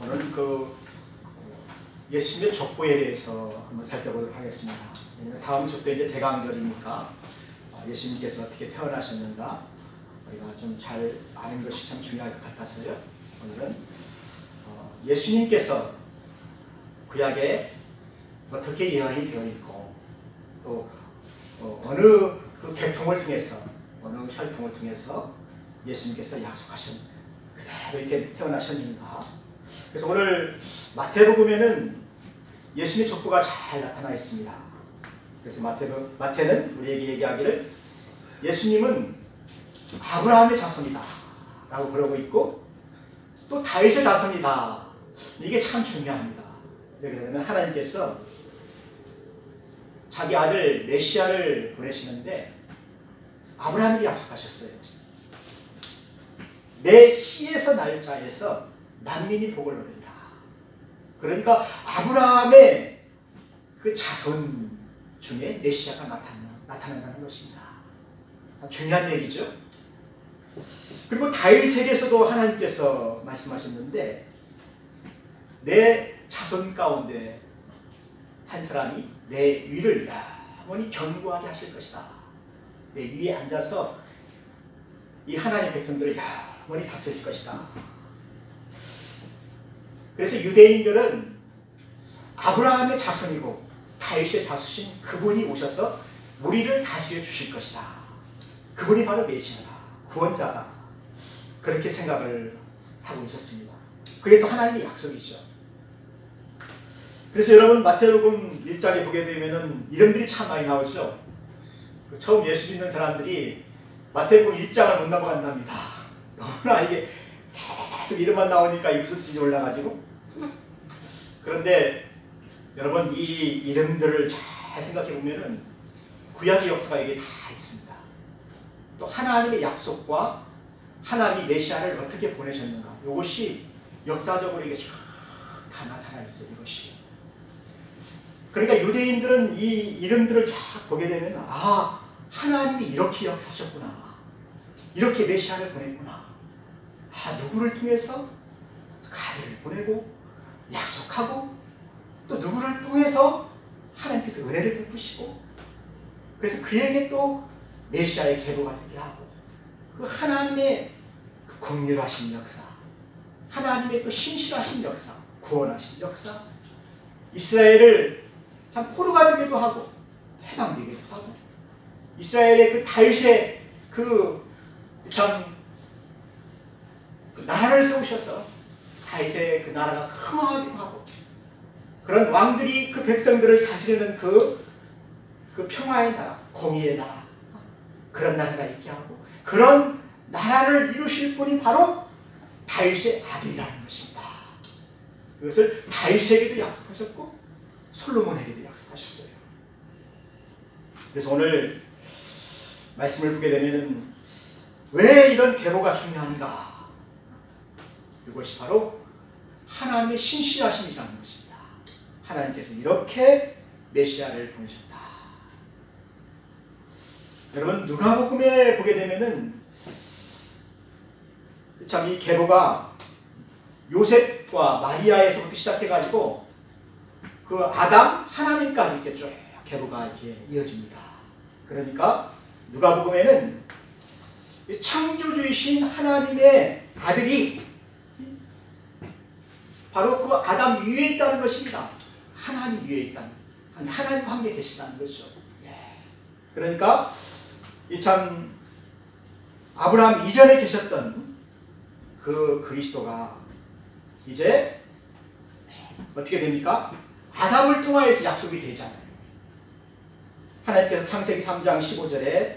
오늘 예수님의 족보에 대해서 한번 살펴보도록 하겠습니다. 다음 주도 이제 대강절이니까 예수님께서 어떻게 태어나셨는가 우리가 좀 잘 아는 것이 참 중요할 것 같아서요. 오늘은 예수님께서 구약에 어떻게 예언이 되어 있고 또 어느 그 계통을 통해서 어느 혈통을 통해서 예수님께서 약속하신 그대로 이렇게 태어나셨는가. 그래서 오늘 마태복음에는 예수님의 족보가 잘 나타나 있습니다. 그래서 마태는 우리에게 얘기하기를 예수님은 아브라함의 자손이다 라고 그러고 있고 또 다윗의 자손이다. 이게 참 중요합니다. 이렇게 되면 하나님께서 자기 아들 메시아를 보내시는데 아브라함에게 약속하셨어요. 내 씨에서 날 자에서 만민이 복을 얻으리라. 그러니까 아브라함의 그 자손 중에 메시아가 나타난다는 것입니다. 중요한 얘기죠. 그리고 다윗에게서도 하나님께서 말씀하셨는데 내 자손 가운데 한 사람이 내 위를 영원히 견고하게 하실 것이다. 내 위에 앉아서 이 하나님의 백성들을 영원히 다스릴 것이다. 그래서 유대인들은 아브라함의 자손이고 다윗의 자손인 그분이 오셔서 우리를 다스려 주실 것이다. 그분이 바로 메시아다. 구원자다. 그렇게 생각을 하고 있었습니다. 그게 또 하나님의 약속이죠. 그래서 여러분 마태복음 1장에 보게 되면은 이름들이 참 많이 나오죠. 처음 예수 믿는 사람들이 마태복음 1장을 못 넘어간답니다. 너무나 이게 계속 이름만 나오니까 입술이 올라가지고. 그런데 여러분 이 이름들을 잘 생각해 보면은 구약의 역사가 여기에 다 있습니다. 또 하나님의 약속과 하나님이 메시아를 어떻게 보내셨는가 이것이 역사적으로 이게 쫙 다 나타나 있어요. 이것이. 그러니까 유대인들은 이 이름들을 쫙 보게 되면 아 하나님이 이렇게 역사하셨구나. 이렇게 메시아를 보냈구나. 아 누구를 통해서 아들을 보내고 약속하고 또 누구를 통해서 하나님께서 은혜를 베푸시고 그래서 그에게 또 메시아의 계보가 되게 하고 그 하나님의 그 긍휼하신 역사 하나님의 또 신실하신 역사 구원하신 역사 이스라엘을 참 포로가 되기도 하고 해방되기도 하고 이스라엘의 그 다윗의 그 나라를 세우셔서 다윗의 그 나라가 흥하기도 하고 그런 왕들이 그 백성들을 다스리는 그 평화의 나라 공의의 나라 그런 나라가 있게 하고 그런 나라를 이루실 분이 바로 다윗의 아들이라는 것입니다. 이것을 다윗에게도 약속하셨고 솔로몬에게도 약속하셨어요. 그래서 오늘 말씀을 보게 되면 왜 이런 계보가 중요한가? 이것이 바로 하나님의 신실하심이라는 것입니다. 하나님께서 이렇게 메시아를 보내셨다. 여러분 누가복음에 보게 되면은 참 이 계보가 요셉과 마리아에서부터 시작해가지고 그 아담 하나님까지 이렇게 쭉 계보가 이렇게 이어집니다. 그러니까 누가복음에는 창조주이신 하나님의 아들이 바로 그 아담 위에 있다는 것입니다. 하나님 위에 있다는 하나님과 함께 계시다는 것이죠. 그러니까 이 참 아브라함 이전에 계셨던 그 그리스도가 이제 어떻게 됩니까? 아담을 통하여서 약속이 되잖아요. 하나님께서 창세기 3장 15절에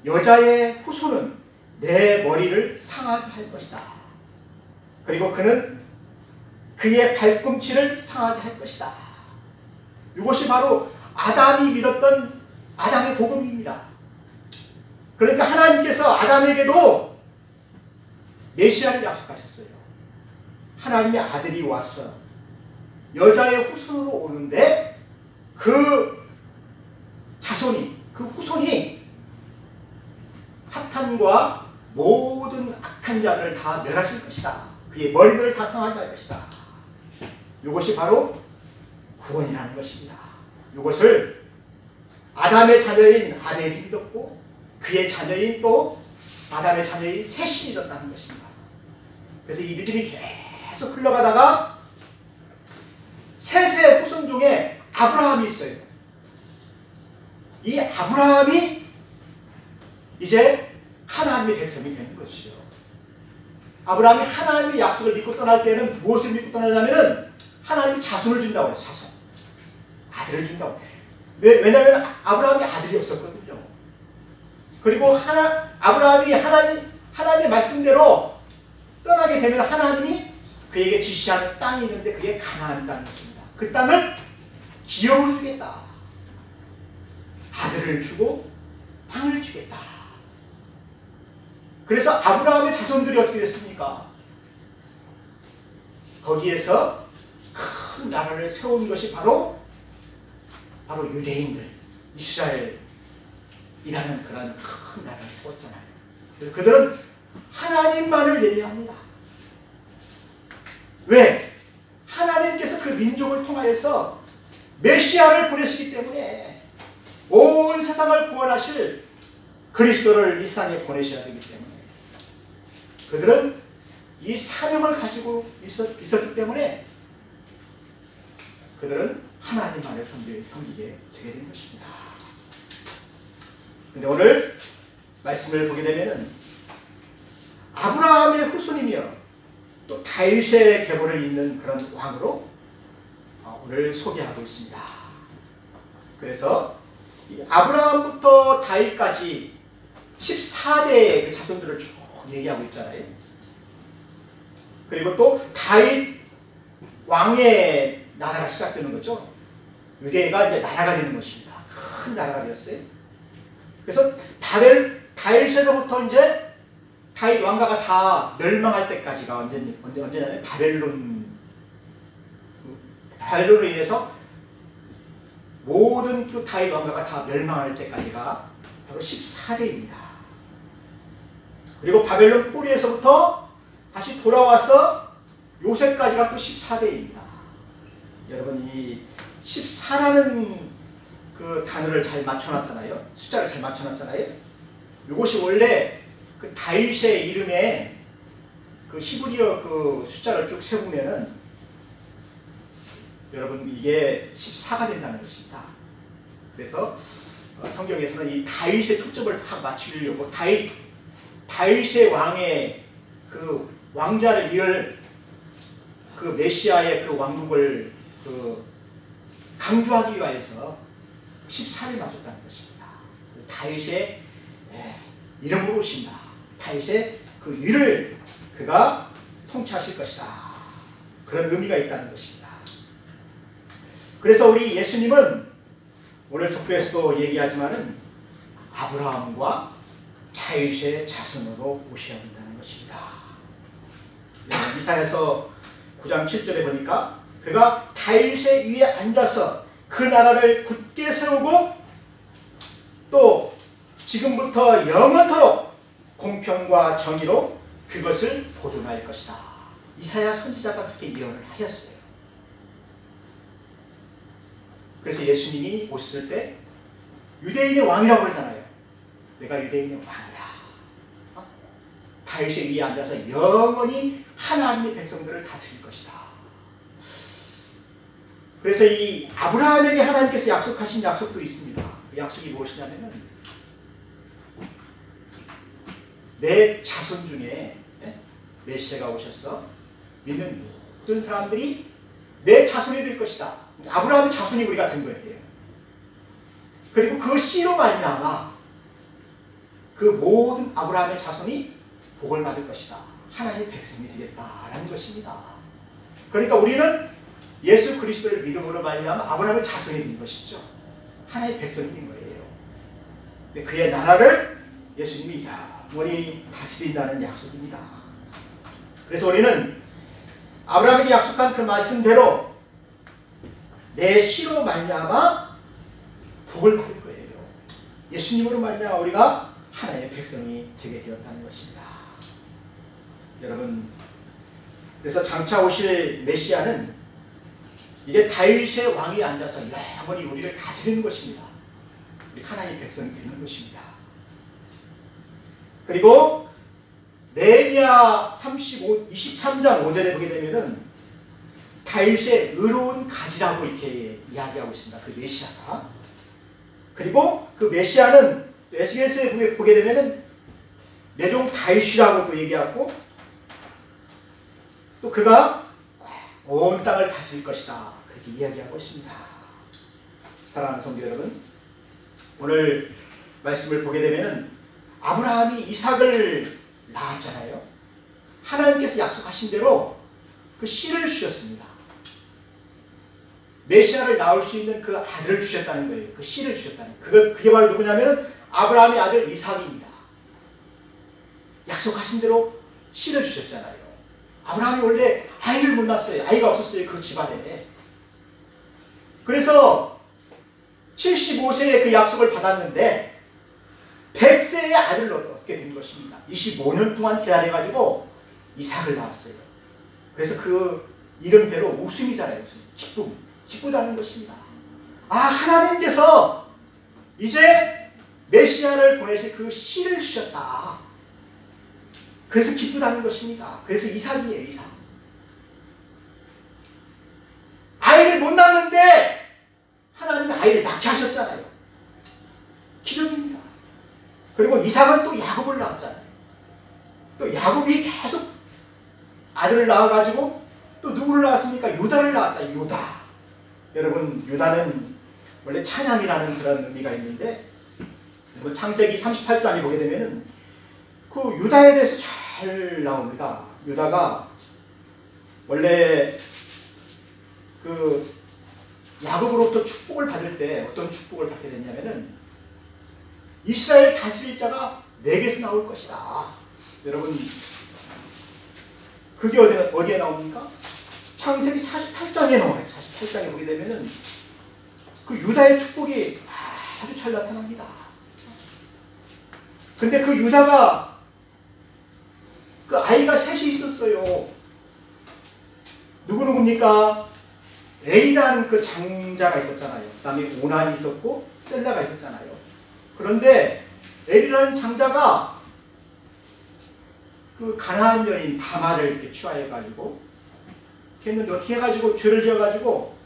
여자의 후손은 내 머리를 상하게 할 것이다. 그리고 그는 그의 발꿈치를 상하게 할 것이다. 이것이 바로 아담이 믿었던 아담의 복음입니다. 그러니까 하나님께서 아담에게도 메시아를 약속하셨어요. 하나님의 아들이 와서 여자의 후손으로 오는데 그 자손이 그 후손이 사탄과 모든 악한 자들을 다 멸하실 것이다. 그의 머리들을 다 상하게 할 것이다. 이것이 바로 구원이라는 것입니다. 이것을 아담의 자녀인 아벨이 믿었고 그의 자녀인 또 아담의 자녀인 셋이 믿었다는 것입니다. 그래서 이 믿음이 계속 흘러가다가 셋의 후손 중에 아브라함이 있어요. 이 아브라함이 이제 하나님의 백성이 되는 것이죠. 아브라함이 하나님의 약속을 믿고 떠날 때는 무엇을 믿고 떠나냐면은 하나님이 자손을 준다고 해요. 자손. 아들을 준다고. 왜냐하면 아브라함이 아들이 없었거든요. 그리고 아브라함이 하나님의 말씀대로 떠나게 되면 하나님이 그에게 지시하는 땅이 있는데 그게 가나안 땅이었습니다. 그 땅을 기업으로 주겠다. 아들을 주고 땅을 주겠다. 그래서 아브라함의 자손들이 어떻게 됐습니까? 거기에서 큰 나라를 세운 것이 바로 유대인들, 이스라엘이라는 그런 큰 나라를 세웠잖아요. 그들은 하나님만을 예배합니다. 왜? 하나님께서 그 민족을 통하여서 메시아를 보내시기 때문에 온 세상을 구원하실 그리스도를 이 세상에 보내셔야 되기 때문에 그들은 이 사명을 가지고 있었기 때문에 그들은 하나님만을 섬기게 되게 된 것입니다. 근데 오늘 말씀을 보게 되면은 아브라함의 후손이며 또 다윗의 계보를 잇는 그런 왕으로 오늘 소개하고 있습니다. 그래서 이 아브라함부터 다윗까지 14대의 그 자손들을 쭉 얘기하고 있잖아요. 그리고 또 다윗 왕의 나라가 시작되는 거죠. 유대가 이제 나라가 되는 것입니다. 큰 나라가 되었어요. 그래서 다윗에서부터 이제 다윗 왕가가 다 멸망할 때까지가 언제냐면 바벨론으로 인해서 모든 그 다윗 왕가가 다 멸망할 때까지가 바로 14대입니다. 그리고 바벨론 포로에서부터 다시 돌아와서 요새까지가 또 14대입니다. 여러분 이 14라는 그 단어를 잘 맞춰놨잖아요. 숫자를 잘 맞춰놨잖아요. 이것이 원래 그 다윗의 이름에 그 히브리어 그 숫자를 쭉 세우면은 여러분 이게 14가 된다는 것입니다. 그래서 성경에서는 이 다윗의 초점을 확 맞추려고 다윗의 왕의 그 왕자를 이을 그 메시아의 그 왕국을 그 강조하기 위해서 14를 맞췄다는 것입니다. 다윗의 이름으로 오신다. 다윗의 그 위를 그가 통치하실 것이다. 그런 의미가 있다는 것입니다. 그래서 우리 예수님은 오늘 족보에서도 얘기하지만은 아브라함과 다윗의 자손으로 오셔야 된다는 것입니다. 이사야서 9장 7절에 보니까 그가 다윗의 위에 앉아서 그 나라를 굳게 세우고 또 지금부터 영원토록 공평과 정의로 그것을 보존할 것이다. 이사야 선지자가 그렇게 예언을 하였어요. 그래서 예수님이 오셨을 때 유대인의 왕이라고 그러잖아요. 내가 유대인의 왕이다. 다윗의 위에 앉아서 영원히 하나님의 백성들을 다스릴 것이다. 그래서 이 아브라함에게 하나님께서 약속하신 약속도 있습니다. 그 약속이 무엇이냐면은 내 자손 중에 메시아가 오셔서 믿는 모든 사람들이 내 자손이 될 것이다. 아브라함의 자손이 우리가 된 거예요. 그리고 그 씨로 말미암아 그 모든 아브라함의 자손이 복을 받을 것이다. 하나님의 백성이 되겠다라는 것입니다. 그러니까 우리는 예수 그리스도를 믿음으로 말미암아 아브라함의 자손이 된 것이죠. 하나님의 백성이 된 거예요. 근데 그의 나라를 예수님이 영원히 다스린다는 약속입니다. 그래서 우리는 아브라함에게 약속한 그 말씀대로 내 씨로 말미암아 복을 받을 거예요. 예수님으로 말미암아 우리가 하나님의 백성이 되게 되었다는 것입니다. 여러분, 그래서 장차 오실 메시아는 이제 다윗의 왕이 앉아서 영원히 우리를 다스리는 것입니다. 우리 하나님의 백성이 되는 것입니다. 그리고 레미야 23장 5절에 보게 되면은 다윗의 의로운 가지라고 이렇게 이야기하고 있습니다. 그 메시아가. 그리고 그 메시아는 에스겔서에 보게 되면은 내 종 다윗이라고 또 얘기하고, 또 그가 온 땅을 다스릴 것이다, 그렇게 이야기하고 있습니다. 사랑하는 성도 여러분, 오늘 말씀을 보게 되면은 아브라함이 이삭을 낳았잖아요. 하나님께서 약속하신 대로 그 씨를 주셨습니다. 메시아를 낳을 수 있는 그 아들을 주셨다는 거예요. 그 씨를 주셨다는 거예요. 그게 바로 누구냐면은 아브라함의 아들 이삭입니다. 약속하신 대로 씨를 주셨잖아요. 아브라함이 원래 아이를 못 낳았어요. 아이가 없었어요, 그 집안에. 그래서 75세에 그 약속을 받았는데 100세의 아들을 얻게 된 것입니다. 25년 동안 기다려가지고 이삭을 낳았어요. 그래서 그 이름대로 웃음이잖아요. 웃음. 기쁘다는 것입니다. 아, 하나님께서 이제 메시아를 보내실 그 씨를 주셨다. 그래서 기쁘다는 것입니다. 그래서 이삭이에요, 이삭. 아이를 못 낳는데 하나님이 아이를 낳게 하셨잖아요. 기적입니다. 그리고 이삭은 또 야곱을 낳았잖아요. 또 야곱이 계속 아들을 낳아가지고 또 누구를 낳았습니까? 유다를 낳았잖아요. 유다. 여러분, 유다는 원래 찬양이라는 그런 의미가 있는데, 창세기 38장에 보게 되면은 그 유다에 대해서 잘 나옵니다. 유다가 원래 그 야곱으로부터 축복을 받을 때 어떤 축복을 받게 됐냐면은 이스라엘 다스릴 자가 내게서 나올 것이다. 여러분, 그게 어디에 나옵니까? 창세기 48장에 나와요. 48장에 보게 되면은 그 유다의 축복이 아주 잘 나타납니다. 근데 그 유다가 그 아이가 셋이 있었어요. 누구입니까? 에이라는 그 장자가 있었잖아요. 그 다음에 오난이 있었고 셀라가 있었잖아요. 그런데 에리라는 장자가 그 가나안 여인 다말을 이렇게 취하해가지고 했는데, 어떻게 해가지고 죄를 지어가지고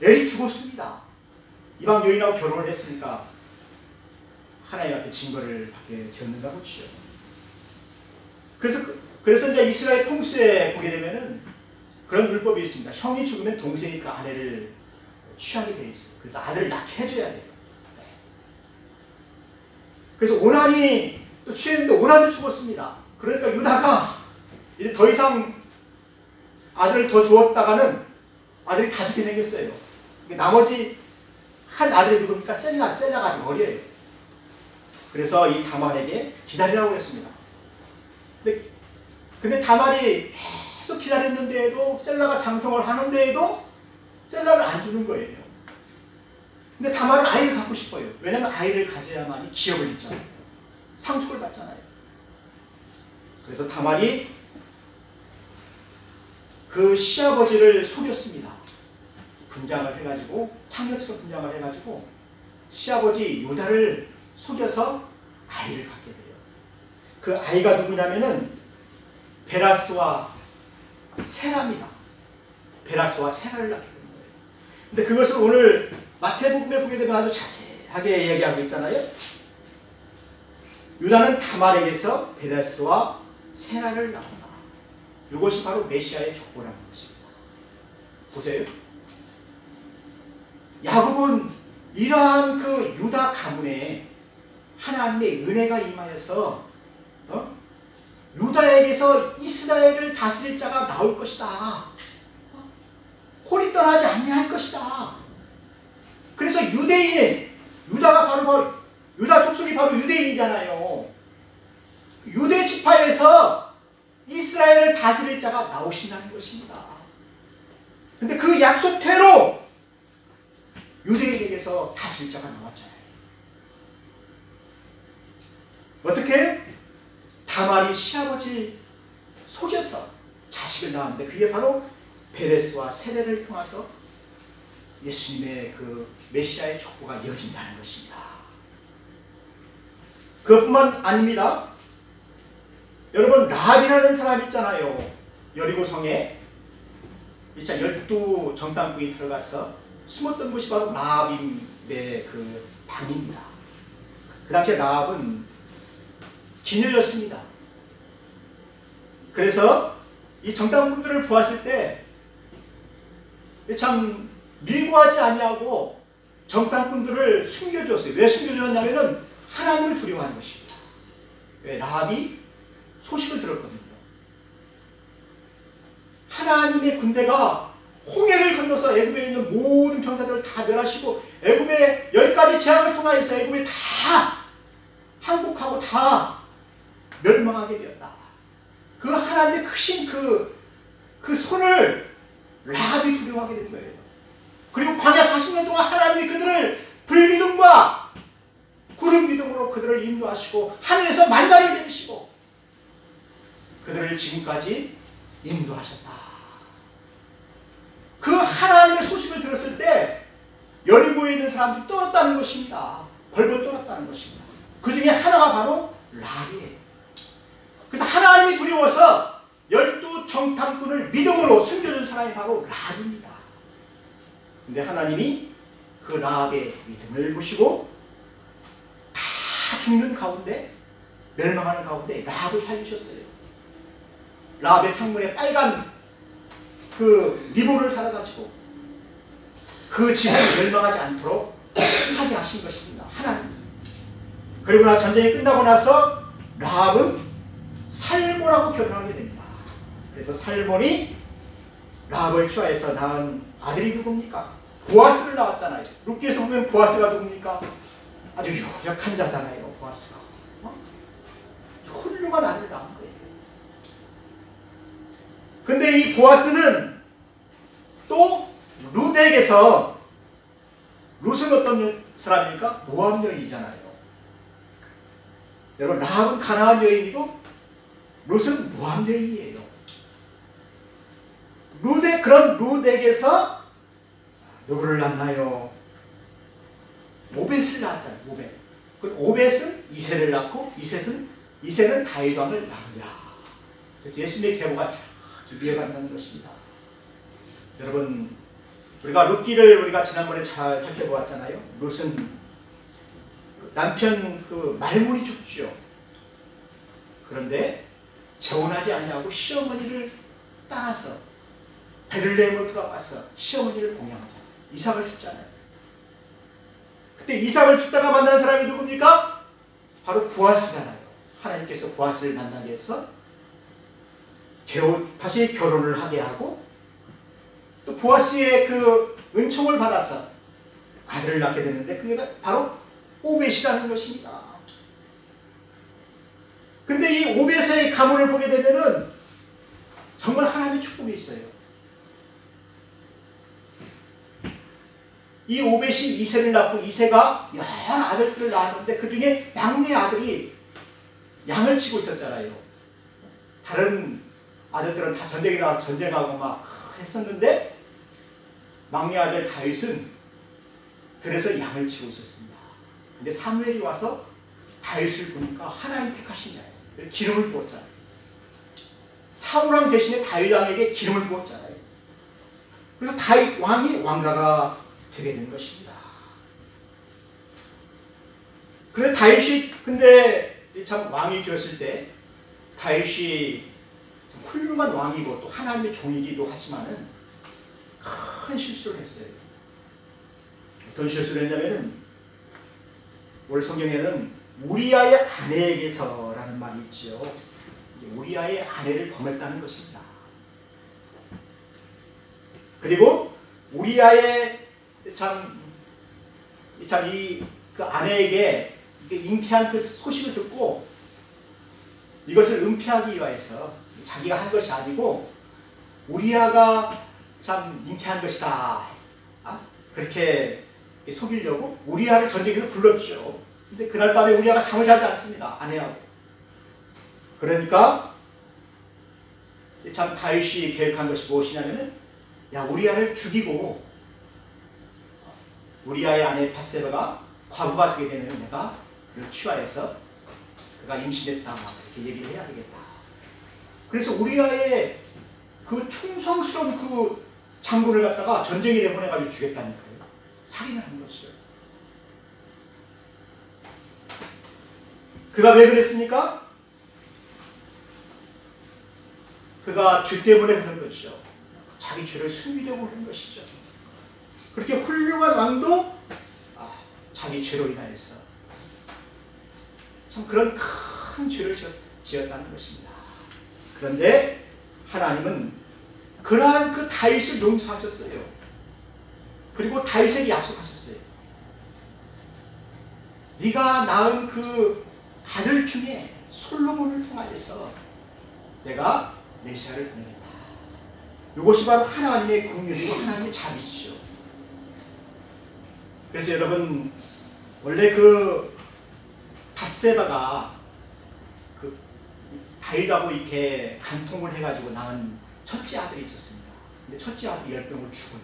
엘이 죽었습니다. 이방 여인하고 결혼을 했으니까 하나님 앞에 징벌을 받게 되었는가 보지요. 그래서 이제 이스라엘 통수에 보게 되면은 그런 율법이 있습니다. 형이 죽으면 동생이 그 아내를 취하게 되어 있어요. 그래서 아들을 낳게 해줘야 돼요. 네. 그래서 오난이 또 취했는데 오난도 죽었습니다. 그러니까 유다가 이제 더 이상 아들을 더 주었다가는 아들이 다 죽게 생겼어요. 나머지 한 아들이 누굽니까? 셀라가 아직 어려요. 그래서 이 다말에게 기다리라고 했습니다. 근데 다말이 계속 기다렸는데도, 셀라가 장성을 하는데도 셀라를 안 주는 거예요. 근데 다말은 아이를 갖고 싶어요. 왜냐하면 아이를 가져야만이 기업을 있잖아요. 상속을 받잖아요. 그래서 다말이 그 시아버지를 속였습니다. 분장을 해가지고, 창녀처럼 분장을 해가지고 시아버지 유다를 속여서 아이를 갖게 돼요. 그 아이가 누구냐면은 베라스와 세라입니다. 베라스와 세라를 낳게 된 거예요. 근데 그것을 오늘 마태복음에 보게 되면 아주 자세하게 얘기하고 있잖아요. 유다는 다말에게서 베라스와 세라를 낳았다. 이것이 바로 메시아의 족보라는 것입니다. 보세요. 야곱은 이러한 그 유다 가문에 하나님의 은혜가 임하여서 유다에게서 이스라엘을 다스릴 자가 나올 것이다. 홀이 떠나지 아니할 것이다. 그래서 유다가 바로 유다 족속이 바로 유대인이잖아요. 유대 지파에서 이스라엘을 다스릴 자가 나오신다는 것입니다. 근데 그 약속대로 유대인에게서 다스릴 자가 나왔잖아요. 어떻게? 다말이 시아버지 속여서 자식을 낳았는데, 그게 바로 베레스와 세레를 통해서 예수님의 그 메시아의 족보가 이어진다는 것입니다. 그것뿐만 아닙니다. 여러분, 라합이라는 사람 있잖아요. 여리고성에 12 정탐꾼이 들어가서 숨었던 곳이 바로 라합의 그 방입니다. 그 당시에 라합은 기녀였습니다. 그래서 이 정탐꾼들을 보았을 때 참 밀고하지 아니하고 정탐꾼들을 숨겨주었어요. 왜 숨겨주었냐면은 하나님을 두려워하는 것입니다. 왜? 라합이 소식을 들었거든요. 하나님의 군대가 홍해를 건너서 애굽에 있는 모든 병사들을 다 멸하시고 애굽의 10가지 재앙을 통하여서 애굽에 다 항복하고 다 멸망하게 되었다. 그 하나님의 크신 그 손을 라합이 두려워하게 된 거예요. 그리고 광야 40년 동안 하나님이 그들을 불기둥과 구름기둥으로 그들을 인도하시고 하늘에서 만나를 내리시고 그들을 지금까지 인도하셨다. 그 하나님의 소식을 들었을 때 여리고에 있는 사람들이 떨었다는 것입니다. 벌벌 떨었다는 것입니다. 그 중에 하나가 바로 라합이에요. 그래서 하나님이 두려워서 12 정탐꾼을 믿음으로 숨겨준 사람이 바로 라합입니다. 근데 하나님이 그 라합의 믿음을 보시고 다 죽는 가운데, 멸망하는 가운데 라합을 살리셨어요. 라합의 창문에 빨간 그 리본을 달아가지고 그 집을 멸망하지 않도록 하게 하신 것입니다. 하나님. 그리고 나서 전쟁이 끝나고 나서 라합은 살몬하고 결혼하게 됩니다. 그래서 살몬이 라합을 취하해서 낳은 아들이 누굽니까? 보아스를 낳았잖아요. 룻기에서 보면 보아스가 누굽니까? 아주 유력한 자잖아요. 보아스가. 훌륭한 아들을 낳은 거예요. 근데 이 보아스는 또 룻에게서, 룻은 어떤 사람입니까? 모압 여인이잖아요. 여러분, 라합은 가나안 여인이고 룻은 모압 여인이에요. 그런 룻에게서 누구를 낳나요? 오벳을 낳았잖아요. 오벳. 그 오벳은 이새를 낳고 이새는 다윗 왕을 낳으리라. 그래서 예수님의 계보가 쫙 이어간다는 것입니다. 여러분, 우리가 룻기를 우리가 지난번에 잘 살펴보았잖아요. 룻은 남편 그 말문이 죽죠. 그런데 재혼하지 않냐고 시어머니를 따라서 베들레헴으로 들어가서 시어머니를 공양하잖아요. 이삭을 줬잖아요. 그때 이삭을 줬다가 만난 사람이 누굽니까? 바로 보아스잖아요. 하나님께서 보아스를 만나게 해서 다시 결혼을 하게 하고 또 보아스의 그 은총을 받아서 아들을 낳게 되는데 그게 바로 오벳이라는 것입니다. 근데 이 오벳의 가문을 보게 되면은 정말 하나님의 축복이 있어요. 이 오벳이 이새를 낳고 이새가 여러 아들들을 낳았는데 그 중에 막내 아들이 양을 치고 있었잖아요. 다른 아들들은 다 전쟁에 나가서 전쟁하고 막 했었는데 막내 아들 다윗은 들에서 양을 치고 있었습니다. 근데 사무엘이 와서 다윗을 보니까 하나님 택하신 자예요. 기름을 부었잖아요. 사울왕 대신에 다윗 왕에게 기름을 부었잖아요. 그래서 다윗 왕이 왕가가 되게 된 것입니다. 그런데 다윗이 참 왕이 되었을 때 다윗이 훌륭한 왕이고 또 하나님의 종이기도 하지만은 큰 실수를 했어요. 어떤 실수를 했냐면은 오늘 성경에는 우리아의 아내에게서라는 말이 있죠. 우리아의 아내를 범했다는 것입니다. 그리고 우리아의 그 아내에게 잉태한 그 소식을 듣고 이것을 은폐하기 위해서 자기가 한 것이 아니고 우리아가 참 잉태한 것이다. 그렇게 속이려고 우리아를 전쟁에서 불렀죠. 근데 그날 밤에 우리아가 잠을 자지 않습니다. 아내하고. 그러니까 참 다윗이 계획한 것이 무엇이냐면은 야 우리아를 죽이고 우리아의 아내 밧세바가 과부가 되게 되면 내가 그를 취하해서 그가 임신했다 이렇게 얘기를 해야 되겠다. 그래서 우리아의 그 충성스러운 그 장군을 갖다가 전쟁에 내보내가지고 죽였다는 거예요. 살인을 한 것이죠. 그가 왜 그랬습니까? 그가 죄 때문에 그런 것이죠. 자기 죄를 숨기려고 그런 것이죠. 그렇게 훌륭한 왕도 자기 죄로 인하여서 참 그런 큰 죄를 지었다는 것입니다. 그런데 하나님은 그러한 그 다윗을 용서하셨어요. 그리고 다윗에게 약속하셨어요. 네가 낳은 그 아들 중에 솔로몬을 통하여서 내가 메시아를 보내겠다. 이것이 바로 하나님의 긍휼이고 하나님의 자비시죠. 그래서 여러분, 원래 그 밧세바가 그 다윗하고 이렇게 간통을 해가지고 낳은 첫째 아들이 있었습니다. 근데 첫째 아들이 열병으로 죽어요.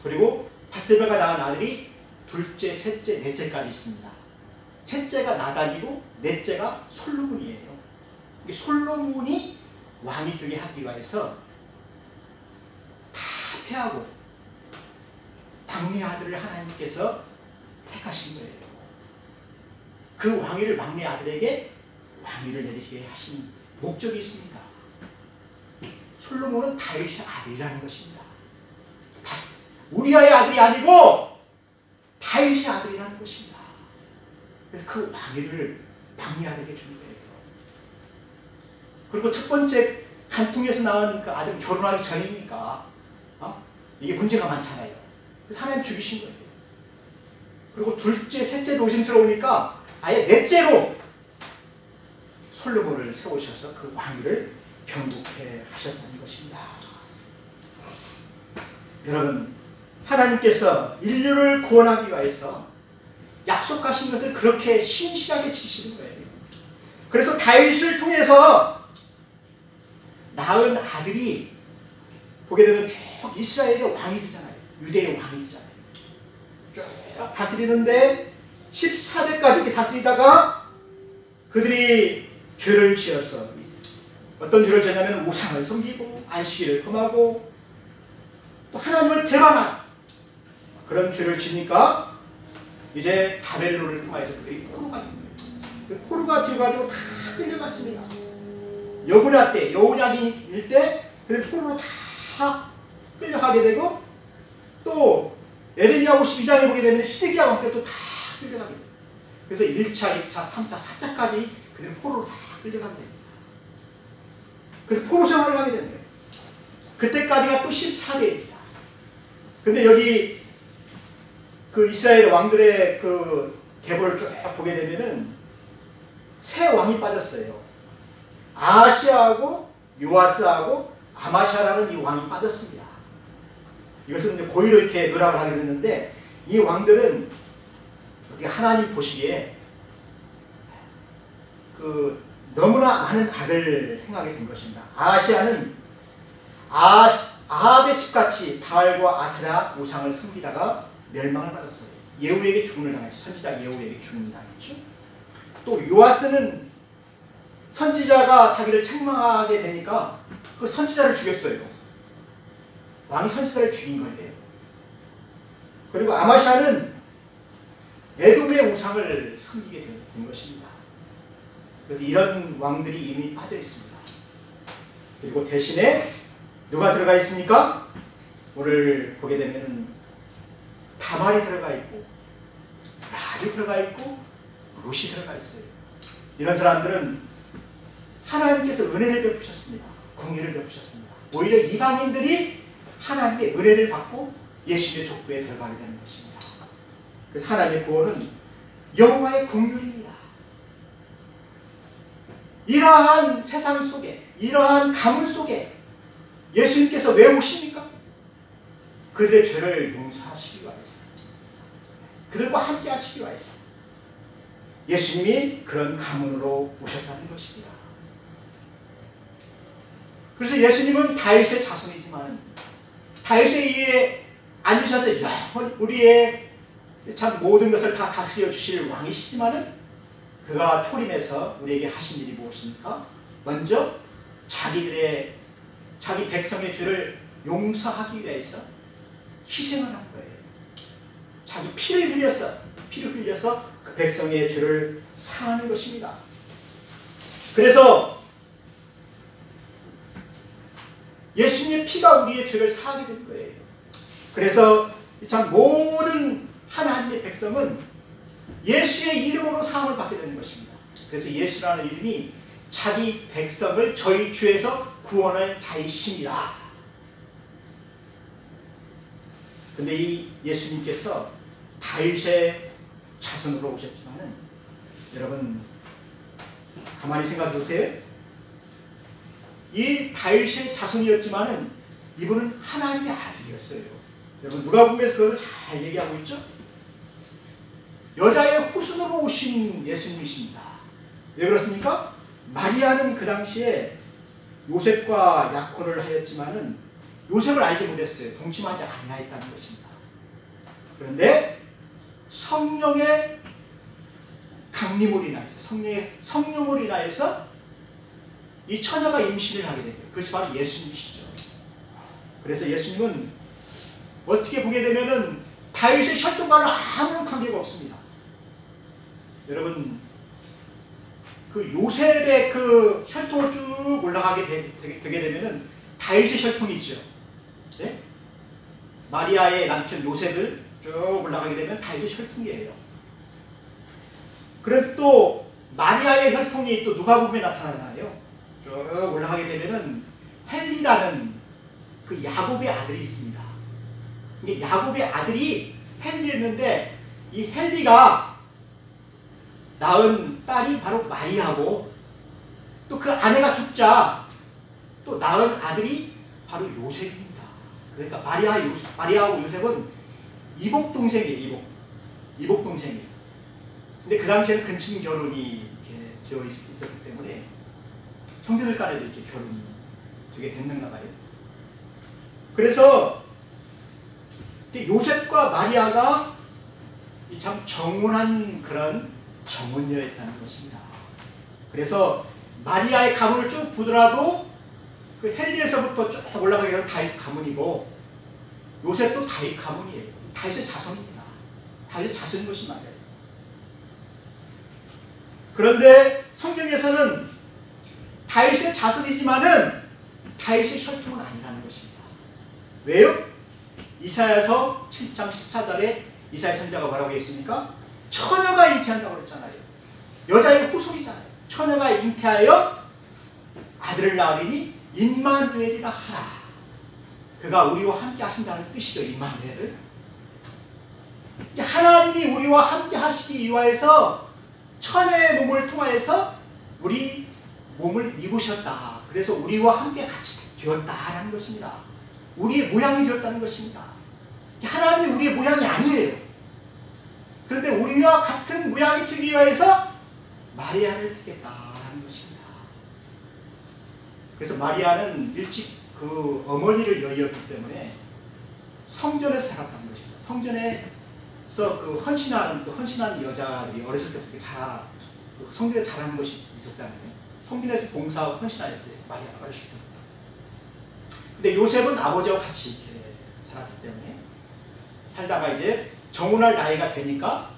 그리고 밧세바가 낳은 아들이 둘째, 셋째, 넷째까지 있습니다. 셋째가 나단이고 넷째가 솔로몬이에요. 솔로몬이 왕이 되게 하기 위해서 다 패하고 막내 아들을 하나님께서 택하신 거예요. 그 왕위를 막내 아들에게 왕위를 내리게 하신 목적이 있습니다. 솔로몬은 다윗의 아들이라는 것입니다. 우리아의 아들이 아니고 다윗의 아들이라는 것입니다. 그래서 그 왕위를 막내 아들에게 준 거예요. 그리고 첫 번째 간통에서 낳은 그 아들 결혼하기 전이니까 이게 문제가 많잖아요. 그래서 하나님 죽이신 거예요. 그리고 둘째, 셋째 노심스러우니까 아예 넷째로 솔로몬을 세우셔서 그 왕위를 경국해 하셨다는 것입니다. 여러분, 하나님께서 인류를 구원하기 위해서 약속하신 것을 그렇게 신실하게 지키시는 거예요. 그래서 다윗을 통해서 낳은 아들이 보게 되면 쭉 이스라엘의 왕이 되잖아요. 유대의 왕이 되잖아요. 쭉 다스리는데 14대까지 이렇게 다스리다가 그들이 죄를 지어서 어떤 죄를 지었냐면 우상을 섬기고 안식일을 범하고 또 하나님을 배반한 그런 죄를 지니까 이제 바벨론을 통해서 그들이 포로가 된 거예요. 포로가 되어가지고 다 끌려갔습니다. 여구냐 때, 여우냐기일 때 그들 포로로 다 끌려가게 되고 또 에레미야 52장에 보게 되면 시드기야 왕 때 또 다 끌려가게 돼요. 그래서 1차, 2차, 3차, 4차까지 그들 포로로 다 끌려가게 됩니다. 그래서 포로 생활을 하게 되는 거예요. 그때까지가 또 14대입니다. 근데 여기 그 이스라엘 왕들의 그 계보를 쭉 보게 되면은 세 왕이 빠졌어요. 아하시아하고 요아스하고 아마샤라는 이 왕이 빠졌습니다. 이것은 이제 고의로 이렇게 누락을 하게 됐는데 이 왕들은 하나님 보시기에 그 너무나 많은 악을 행하게 된 것입니다. 아하시아는 아합의 집같이 바알과 아세라 우상을 섬기다가 멸망을 받았어요. 예후에게 죽음을 당했죠. 선지자 예후에게 죽음을 당했죠. 또 요아스는 선지자가 자기를 책망하게 되니까 그 선지자를 죽였어요. 왕이 선지자를 죽인 거예요. 그리고 아마샤는 에돔의 우상을 섬기게 된 것입니다. 그래서 이런 왕들이 이미 빠져 있습니다. 그리고 대신에 누가 들어가 있습니까? 오늘 보게 되면 다말이 들어가 있고 라합이 들어가 있고 롯이 들어가 있어요. 이런 사람들은 하나님께서 은혜를 베푸셨습니다. 공의를 베푸셨습니다. 오히려 이방인들이 하나님의 은혜를 받고 예수님의 족보에 들어가게 되는 것입니다. 그래서 하나님의 구원은 여호와의 긍휼입니다. 이러한 세상 속에, 이러한 가문 속에 예수님께서 왜 오십니까? 그들의 죄를 용서하시기 위해서, 그들과 함께 하시기 위해서 예수님이 그런 가문으로 오셨다는 것입니다. 그래서 예수님은 다윗의 자손이지만 다윗에 의해 앉으셔서 영원 우리의 참 모든 것을 다 다스려 주실 왕이시지만은 그가 초림해서 우리에게 하신 일이 무엇입니까? 먼저 자기 백성의 죄를 용서하기 위해서 희생을 한 거예요. 자기 피를 흘려서 그 백성의 죄를 사하는 것입니다. 그래서 예수님의 피가 우리의 죄를 사하게 된 거예요. 그래서 참 모든 하나님의 백성은 예수의 이름으로 사함을 받게 되는 것입니다. 그래서 예수라는 이름이 자기 백성을 저희 죄에서 구원할 자이심이라. 근데 이 예수님께서 다윗의 자손으로 오셨지만은 여러분 가만히 생각해 보세요. 이 다윗의 자손이었지만은 이분은 하나님의 아들이었어요. 여러분 누가복음에서 그것을 잘 얘기하고 있죠. 여자의 후손으로 오신 예수님이십니다. 왜 그렇습니까? 마리아는 그 당시에 요셉과 약혼을 하였지만은 요셉을 알지 못했어요. 동침하지 아니하였다는 것입니다. 그런데 성령의 강림으로 인하여서 성령으로 인하여서 이 처녀가 임신을 하게 됩니다. 그것이 바로 예수님이시죠. 그래서 예수님은 어떻게 보게 되면은 다윗의 혈통과는 아무런 관계가 없습니다. 여러분 그 요셉의 그 혈통을 쭉 올라가게 되게 되면은 다윗의 혈통이죠. 네? 마리아의 남편 요셉을 쭉 올라가게 되면 다윗의 혈통이에요. 그래서 또 마리아의 혈통이 또 누가복음에 나타나나요? 쭉 올라가게 되면은 헬리라는 그 야곱의 아들이 있습니다. 이게 야곱의 아들이 헬리였는데 이 헬리가 낳은 딸이 바로 마리아고 또 그 아내가 죽자 또 낳은 아들이 바로 요셉입니다. 그러니까 마리아하고 요셉은 이복 동생이에요. 이복 동생이에요. 근데 그 당시에는 근친 결혼이 이렇게 되어 있었기 때문에 형제들 간에도 이렇게 결혼이 되게 됐는가 봐요. 그래서 요셉과 마리아가 참 정운한 그런 정혼녀였다는 것입니다. 그래서 마리아의 가문을 쭉 보더라도 그 헬리에서부터 쭉 올라가게 되면 다윗 가문이고 요셉도 다윗 가문이에요. 다윗의 자손입니다. 다윗의 자손인 것이 맞아요. 그런데 성경에서는 다윗의 자손이지만은 다윗의 혈통은 아니라는 것입니다. 왜요? 이사야서 7장 14절에 이사야 선지자가 뭐라고 했습니까? 처녀가 잉태한다고 그랬잖아요. 여자의 후손이잖아요. 처녀가 잉태하여 아들을 낳으리니 임마누엘이라 하라. 그가 우리와 함께 하신다는 뜻이죠. 임마누엘을. 하나님이 우리와 함께 하시기 위하여서 처녀의 몸을 통하여서 우리 몸을 입으셨다. 그래서 우리와 함께 같이 되었다라는 것입니다. 우리의 모양이 되었다는 것입니다. 하나님이 우리의 모양이 아니에요. 그런데 우리와 같은 모양이 되기 위해서 마리아를 택했다는 것입니다. 그래서 마리아는 일찍 그 어머니를 여의었기 때문에 성전에서 살았다는 것입니다. 성전에서 그 헌신하는 여자들이 어렸을 때부터 성전에 자라는 것이 있었잖아요. 성전에서 봉사하고 헌신하였어요. 마리아가 어렸을 때. 근데 요셉은 아버지와 같이 이렇게 살았기 때문에 살다가 이제 정혼할 나이가 되니까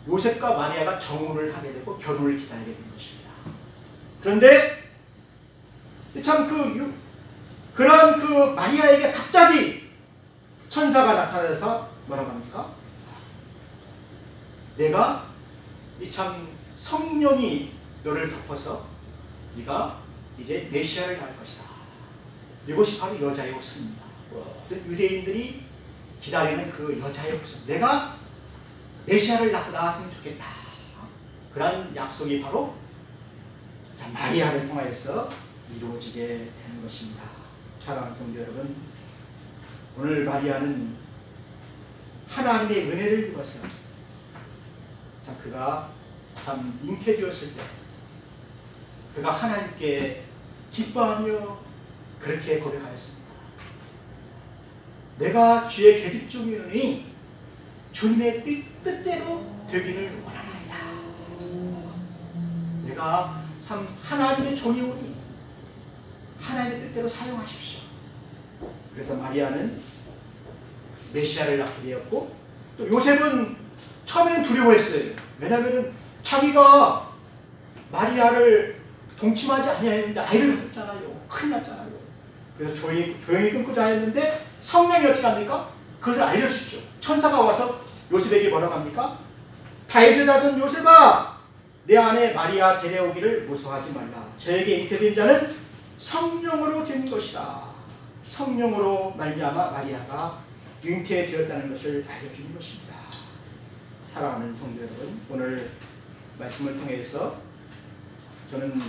요셉과 마리아가 정혼을 하게 되고 결혼을 기다리게 된 것입니다. 그런데 참 그런 그 마리아에게 갑자기 천사가 나타나서 뭐라고 합니까? 내가 이 참 성령이 너를 덮어서 네가 이제 메시아를 낳을 것이다. 이것이 바로 여자의 후손입니다. 유대인들이 기다리는 그 여자의 후손. 내가 메시아를 낳고 나왔으면 좋겠다. 그런 약속이 바로 마리아를 통하여서 이루어지게 되는 것입니다. 사랑하는 성도 여러분, 오늘 마리아는 하나님의 은혜를 입어서 참 그가 참 잉태되었을 때 그가 하나님께 기뻐하며 그렇게 고백하였습니다. 내가 주의 계집 중이니 주님의 뜻대로 되기를 원하나이다. 내가 참 하나님의 종이오니 하나님의 뜻대로 사용하십시오. 그래서 마리아는 메시아를 낳게 되었고, 또 요셉은 처음에는 두려워했어요. 왜냐하면 자기가 마리아를 동침하지 아니하였는데 아이를 갖잖아요. 큰일 났잖아요. 그래서 조용히 끊고 자였는데 성령이 어떻게 합니까? 그것을 알려주죠. 천사가 와서 요셉에게 뭐라고 합니까? 다윗의 자손 요셉아, 내 아내 마리아 데려오기를 무서워하지 말라. 저에게 잉태된 자는 성령으로 된 것이다. 성령으로 말미암아 마리아가 잉태되었다는 것을 알려주는 것입니다. 사랑하는 성도 여러분, 오늘 말씀을 통해서 저는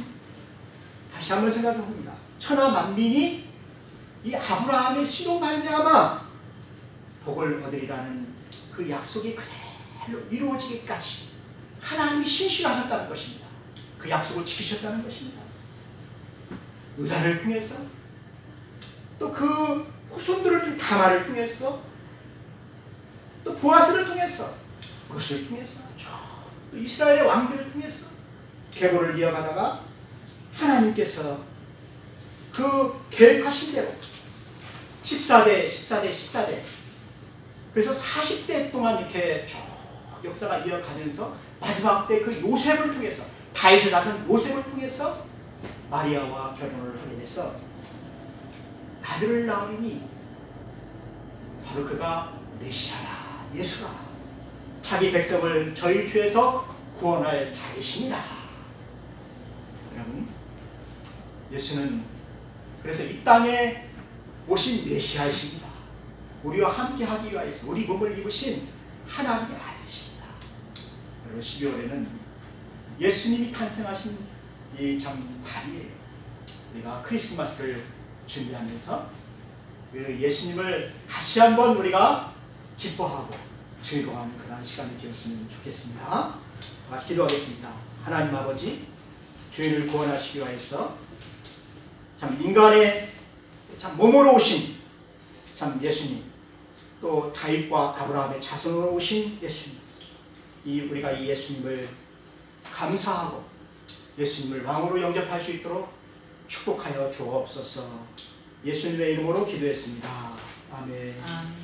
다시 한번 생각해봅니다. 천하 만민이 이 아브라함의 씨로 말미암아 복을 얻으리라는 그 약속이 그대로 이루어지기까지 하나님이 신실하셨다는 것입니다. 그 약속을 지키셨다는 것입니다. 유다를 통해서, 또 그 후손들을 다말을 통해서, 또 보아스를 통해서, 롯을 통해서, 또 이스라엘의 왕들을 통해서 계보를 이어가다가 하나님께서 그 계획하신 대로 14대 그래서 40대 동안 이렇게 쭉 역사가 이어가면서 마지막 때 그 요셉을 통해서, 다윗의 자손 요셉을 통해서 마리아와 결혼을 하게 돼서 아들을 낳으니 바로 그가 메시아라, 예수라, 자기 백성을 저희 죄에서 구원할 자이십니다. 여러분, 예수는 그래서 이 땅에 오신 메시아이십니다. 우리와 함께 하기 위하여서 우리 몸을 입으신 하나님의 아들이십니다. 여러분, 12월에는 예수님이 탄생하신 이 참 달이에요. 우리가 크리스마스를 준비하면서 그 예수님을 다시 한번 우리가 기뻐하고 즐거워하는 그런 시간이 되었으면 좋겠습니다. 같이 기도하겠습니다. 하나님 아버지, 죄를 구원하시기 위하여서 참 인간의 참 몸으로 오신 참 예수님, 또 다윗과 아브라함의 자손으로 오신 예수님, 우리가 이 예수님을 감사하고 예수님을 왕으로 영접할 수 있도록 축복하여 주옵소서. 예수님의 이름으로 기도했습니다. 아멘.